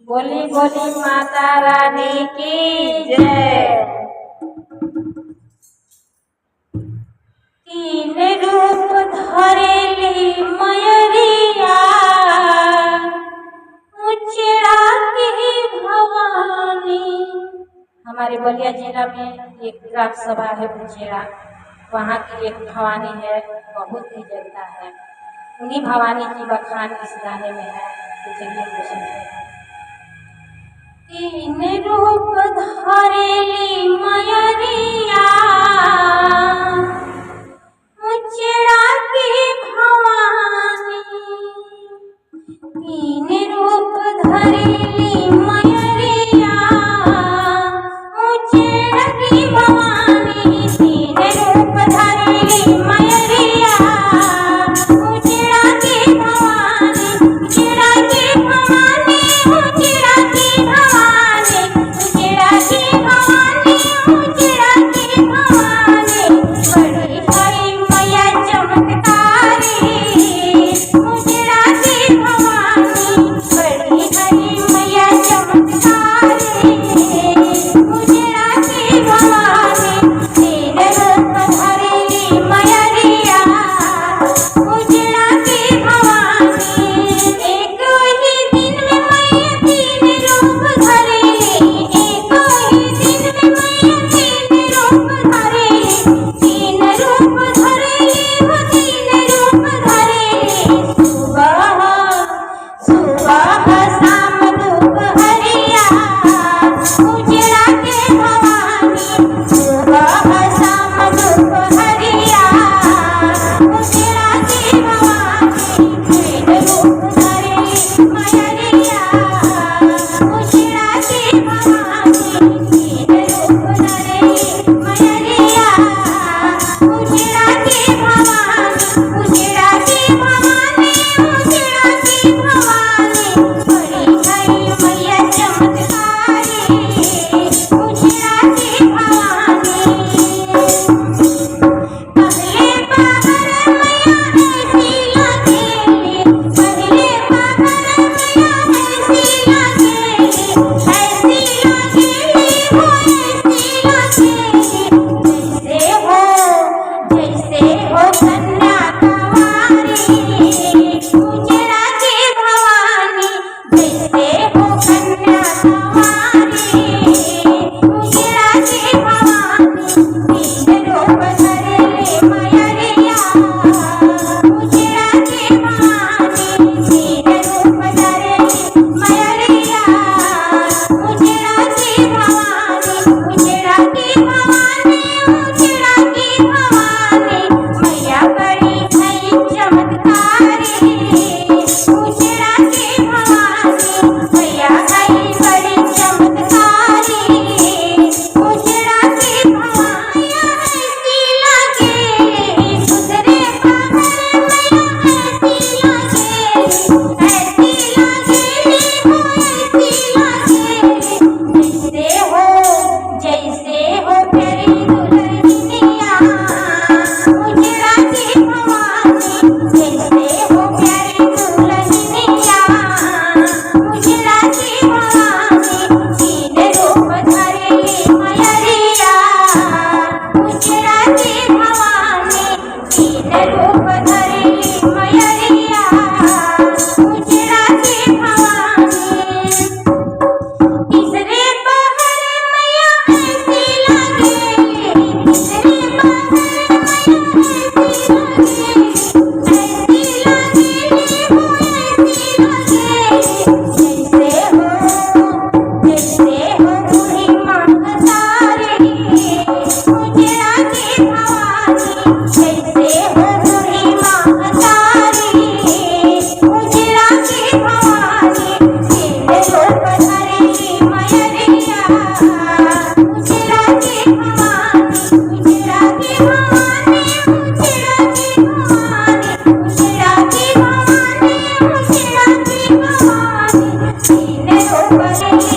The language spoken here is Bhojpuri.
बोली बोली माता रानी की जय। तीन रूप धरेली मयरिया, उचेड़ा की भवानी। हमारे बलिया जिला में एक ग्राम सभा है उचेड़ा, वहाँ की एक भवानी है, बहुत ही जनता है। उन्हीं भवानी की बखान इस गाने में है, तो चलिए सुनते हैं। तीन रूप धरेली मयरिया, उचेड़ा की भवानी। तीन रूप धरेली मयरिया, उचेड़ा की भवानी। तीन रूप धरेली मयरिया, उचेड़ा की भवानी। उचेड़ा की भवानी, उचेड़ा की भवानी। उचेड़ा की भवानी, उचेड़ा की भवानी। बड़ी हरी मैया चमत्कारी, उचेड़ा की भवानी। बड़ी हरी मैया चमत्कारी, उचेड़ा की भवानी। तीन रूप धरेली मयरिया, उचेड़ा की भवानी। एक ही दिन में मैया तीन रूप धरेली, एक ही दिन में मैया तीन रूप धरेली। तीन रूप धरेली, वो तीन रूप धरेली। सुबह शाम दोपहरिया, उचेड़ा के भवानी। सुबह शाम दोपहरिया, उचेड़ा की भवानी। तीन रूप धरेली मयरिया, उचेड़ा की भवानी। तीन रूप धरेली मयरिया, उचेड़ा की भवानी। उचेड़ा की भवानी, उचेड़ा की भवानी। बड़ी हरी मैया चमत्कारी, उचेड़ा की भवानी। पहले पहर मैया ऐसी लगेली, पहले पहर मैया ऐसी लगेली। ऐसी लगेली, वो ऐसी लगेली। जैसे हो कन्या कुंवारी, उचेड़ा की भवानी। जैसे हो कन्या कुंवारी, उचेड़ा की भवानी। तीन रूप धरेली मयरिया, उचेड़ा की भवानी। तीन रूप धरेली मयरिया, उचेड़ा की भवानी। उचेड़ा की भवानी, उचेड़ा की भवानी। मैया बड़ी है चमत्कारी, उचेड़ा की भवानी। मैया है बड़ी चमत्कारी, उचेड़ा की भवानी। ऐसी लगेली, दूसरे पहर मैया ऐसी लगेली। ऐसी लगेली, वो ऐसी लगेली। जैसे हो प्यारी दुल्हनिया, उचेड़ा की भवानी। जैसे हो प्यारी दुल्हनिया, उचेड़ा की भवानी। तीन रूप धरेली मयरिया, उचेड़ा की भवानी। तीन रूप धरेली मयरिया, उचेड़ा की भवानी। तीसरे पहर मैया ऐसी लगेली, तीसरे पहर मैया ऐसी लगेली। ऐसी लगेली, वो ऐसी लगेली। जैसे हो बूढ़ी महतारी, उचेड़ा की भवानी। जैसे हो बूढ़ी महतारी, उचेड़ा की भवानी। तीन रूप धरेली मयरिया, उचेड़ा की भवानी। उचेड़ा की भवानी, उचेड़ा की भवानी। उचेड़ा की भवानी, उचेड़ा की भवानी। तीन रूप धरेली